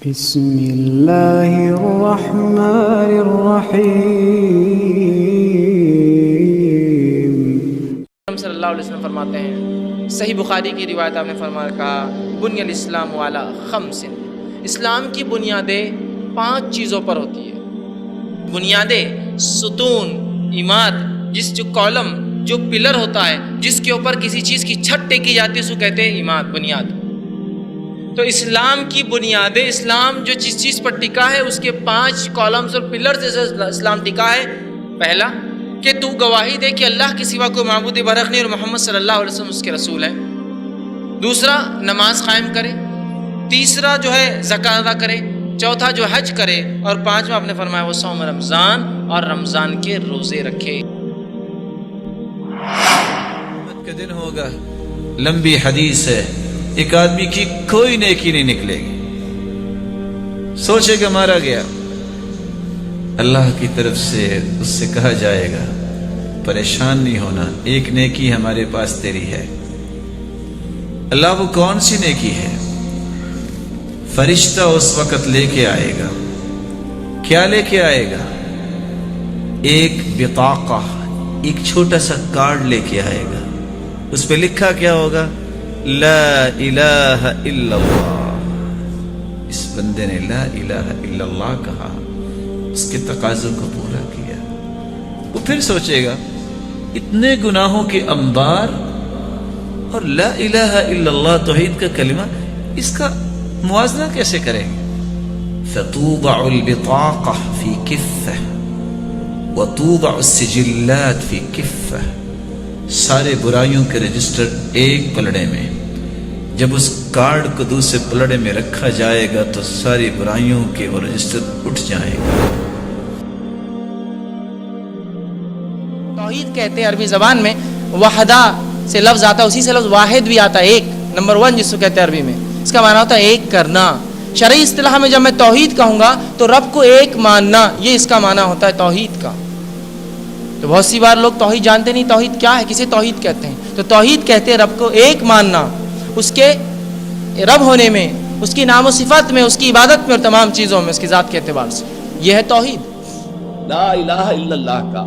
بسم اللہ الرحمن الرحیم۔ صلی اللہ علیہ وسلم فرماتے ہیں، صحیح بخاری کی روایت آپ نے فرمایا کہا بنی الاسلام علی خمس، اسلام کی بنیادیں 5 چیزوں پر ہوتی ہے۔ بنیادیں، ستون، عماد، جو کالم، جو پلر ہوتا ہے جس کے اوپر کسی چیز کی چھت ٹیکی جاتی ہے اس کو کہتے ہیں عماد، بنیاد۔ تو اسلام کی بنیادیں، اسلام جو جس چیز پر ٹکا ہے اس کے 5 کالمز اور پلر سے اسلام ٹکا ہے۔ پہلا کہ تو گواہی دے کہ اللہ کے سوا کوئی معبود برحق نہیں اور محمد صلی اللہ علیہ وسلم اس کے رسول ہیں۔ دوسرا، نماز قائم کرے۔ تیسرا جو ہے زکوٰۃ ادا کرے۔ چوتھا جو حج کرے، اور 5واں آپ نے فرمایا وہ صوم رمضان اور رمضان کے روزے رکھے۔ قیامت کا دن ہوگا، لمبی حدیث ہے، ایک آدمی کی کوئی نیکی نہیں نکلے گی، سوچے کہ مارا گیا، اللہ کی طرف سے اس سے کہا جائے گا پریشان نہیں ہونا، ایک نیکی ہمارے پاس تیری ہے۔ اللہ وہ کون سی نیکی ہے؟ فرشتہ اس وقت لے کے آئے گا۔ کیا لے کے آئے گا؟ ایک بطاقہ، ایک چھوٹا سا کارڈ لے کے آئے گا۔ اس پہ لکھا کیا ہوگا؟ لا الہ الا اللہ۔ اس بندے نے لا الہ الا اللہ کہا، اس کے تقاضوں کو پورا کیا۔ وہ پھر سوچے گا اتنے گناہوں کے انبار اور لا الہ الا اللہ توحید کا کلمہ، اس کا موازنہ کیسے کریں گے؟ فتوضع البطاقہ فی کفہ وتوضع السجلات فی کفہ، سارے برائیوں کے رجسٹر ایک پلڑے میں، جب اس کارڈ کو دوسرے پلڑے میں رکھا جائے گا تو ساری برائیوں کے وہ رجسٹر اٹھ جائیں گے۔ توحید کہتے ہیں عربی زبان میں، وحدہ سے لفظ آتا ہے، اسی سے لفظ واحد بھی آتا ہے، ایک، نمبر 1 جس کو کہتے ہیں عربی میں، اس کا معنی ہوتا ہے ایک کرنا۔ شرعی اصطلاح میں جب میں توحید کہوں گا تو رب کو ایک ماننا، یہ اس کا معنی ہوتا ہے توحید کا۔ تو بہت سی بار لوگ توحید جانتے نہیں، توحید کیا ہے، کسے توحید کہتے ہیں؟ تو توحید کہتے ہیں رب کو ایک ماننا، اس کے رب ہونے میں، اس کی نام و صفت میں، اس کی عبادت میں اور تمام چیزوں میں، اس کی ذات کے اعتبار سے، یہ ہے توحید۔ لا الہ الا اللہ کا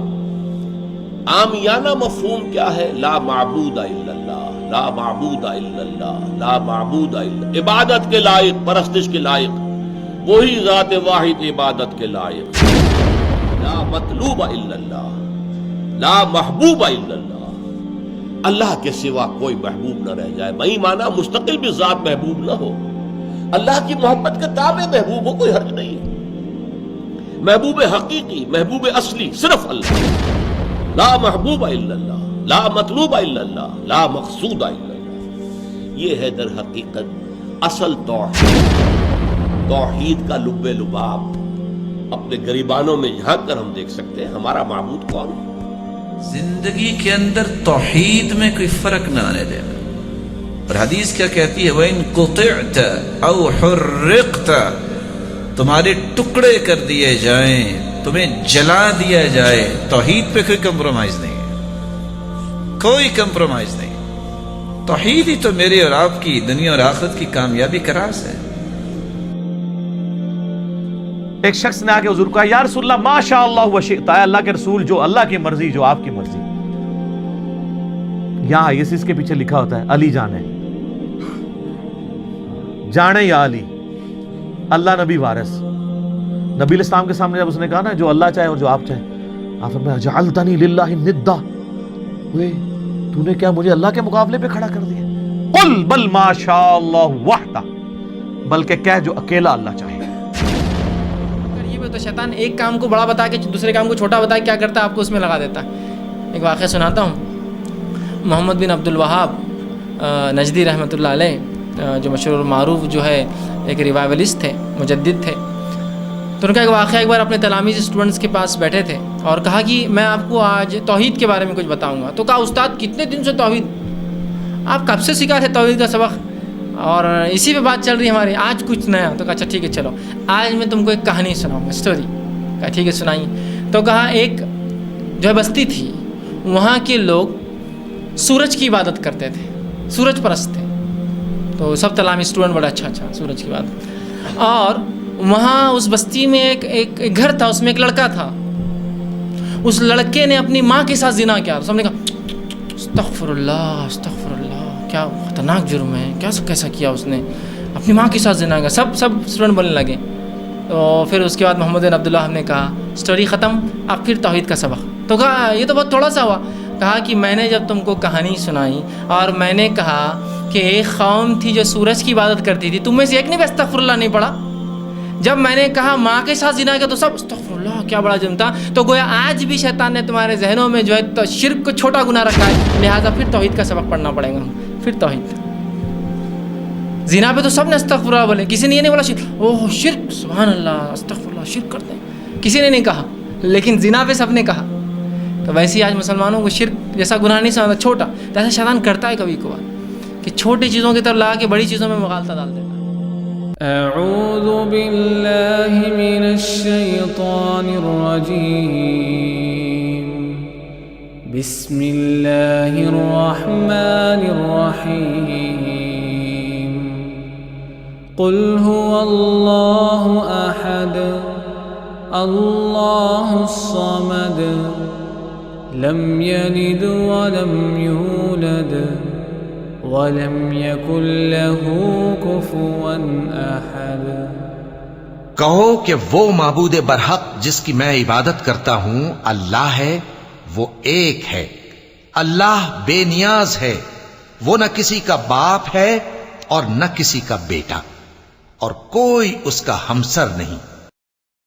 عامیانہ مفہوم کیا ہے؟ لا معبود الا اللہ، لا معبود الا اللہ، لا معبود الا، عبادت کے لائق، پرستش کے لائق وہی ذات واحد عبادت کے لائق۔ لا مطلوب الا اللہ، لا محبوب الا اللہ، اللہ کے سوا کوئی محبوب نہ رہ جائے۔ میں مانا مستقل بھی ذات محبوب نہ ہو، اللہ کی محبت کے تابع محبوب ہو، کوئی حرج نہیں ہے۔ محبوب حقیقی، محبوب اصلی صرف اللہ، لا محبوب الا اللہ، لا مطلوب الا اللہ، لا مقصود الا اللہ۔ یہ ہے در حقیقت اصل توحید۔ توحید کا لب لباب اپنے گریبانوں میں جھانک کر ہم دیکھ سکتے ہیں ہمارا معبود کون ہے۔ زندگی کے اندر توحید میں کوئی فرق نہ آنے دینا۔ اور حدیث کیا کہتی ہے؟ وَإِن قُطِعْتَ أَوْ حُرِّقْتَ، تمہارے ٹکڑے کر دیے جائیں، تمہیں جلا دیا جائے، توحید پہ کوئی کمپرومائز نہیں ہے، کوئی کمپرومائز نہیں۔ توحید ہی تو میرے اور آپ کی دنیا اور آخرت کی کامیابی کا راز ہے۔ ایک شخص نے آگے حضور کو کہا یا رسول اللہ ما شاء اللہ و شئت، اے اللہ کے رسول جو اللہ کی مرضی، جو آپ کی مرضی۔ یہاں اس کے پیچھے لکھا ہوتا ہے علی جانے، جانے یا علی، اللہ نبی وارث۔ نبی الاسلام کے سامنے جب اس نے کہا نا جو اللہ چاہے اور جو آپ چاہے، آپ فرمایا جعلتنی للہ ندا، تو نے کیا مجھے اللہ کے مقابلے پہ کھڑا کر دیا؟ قل بل ما شاء اللہ وحدہ، بلکہ کہہ جو اکیلا اللہ چاہے۔ تو شیطان ایک کام کو بڑا بتا کے دوسرے کام کو چھوٹا بتا کے کیا کرتا ہے، آپ کو اس میں لگا دیتا ہے۔ ایک واقعہ سناتا ہوں۔ محمد بن عبد الوہاب نجدی رحمۃ اللہ علیہ، جو مشہور معروف جو ہے ایک ریوائولسٹ تھے، مجدد تھے، تو ان کا ایک واقعہ، ایک بار اپنے تلاميذ اسٹوڈنٹس کے پاس بیٹھے تھے اور کہا کہ میں آپ کو آج توحید کے بارے میں کچھ بتاؤں گا۔ تو کہا استاد کتنے دن سے توحید، آپ کب سے سکھا تھے توحید کا سبق، اور اسی پہ بات چل رہی ہے ہماری، آج کچھ نیا۔ تو کہا اچھا ٹھیک ہے چلو آج میں تم کو ایک کہانی سناؤں گا، اسٹوری۔ کہا ٹھیک ہے سنائیے۔ تو کہا ایک جو ہے بستی تھی، وہاں کے لوگ سورج کی عبادت کرتے تھے، سورج پرست تھے۔ تو سب تلاميذ اسٹوڈنٹ بڑا اچھا سورج کی بات۔ اور وہاں اس بستی میں ایک گھر تھا, اس میں ایک لڑکا تھا. اس لڑکے نے اپنی ماں کے ساتھ زنا کیا. سب نے کہا استغفر اللہ استغفر اللہ, کیا خطرناک جرم ہے, کیسا کیا اس نے, اپنی ماں کے ساتھ زنا کیا. سب اسٹوڈنٹ بولنے لگے. تو پھر اس کے بعد محمد بن عبداللہ نے کہا سٹوری ختم, اب پھر توحید کا سبق. تو کہا یہ تو بہت تھوڑا سا ہوا. کہا کہ میں نے جب تم کو کہانی سنائی اور میں نے کہا کہ ایک قوم تھی جو سورج کی عبادت کرتی تھی, تم میں سے ایک نے بھی استغفر اللہ نہیں پڑھا. جب میں نے کہا ماں کے ساتھ زنا کیا تو سب استغفر اللہ, کیا بڑا جرم تھا. تو گویا آج بھی شیطان نے تمہارے ذہنوں میں جو ہے تو شرک کو چھوٹا گناہ رکھا ہے, لہٰذا پھر توحید کا سبق پڑھنا پڑے گا. پھر توحید زنا پہ تو سب نے استغفر اللہ بولے, کسی نے یہ نہیں بولا شرک, اوہ شرک سبحان اللہ استغفر اللہ شرک کرتے ہیں, کسی نے نہیں کہا, لیکن زنا پہ سب نے کہا. تو ویسے ہی آج مسلمانوں کو شرک جیسا گناہ نہیں سمجھتا, چھوٹا, تو ایسا شیطان کرتا ہے کبھی کبھار کہ چھوٹی چیزوں کی طرف لگا کے بڑی چیزوں میں مغالطہ ڈال دیتا. اعوذ باللہ من الشیطان الرجیم, بسم اللہ الرحمن الرحیم, قل هو اللہ احد اللہ الصمد لم یلد ولم یولد وَلَمْ يَكُنْ لَهُ كُفُوًا أَحَدٌ. کہو کہ وہ معبود برحق جس کی میں عبادت کرتا ہوں اللہ ہے, وہ ایک ہے, اللہ بے نیاز ہے, وہ نہ کسی کا باپ ہے اور نہ کسی کا بیٹا, اور کوئی اس کا ہمسر نہیں.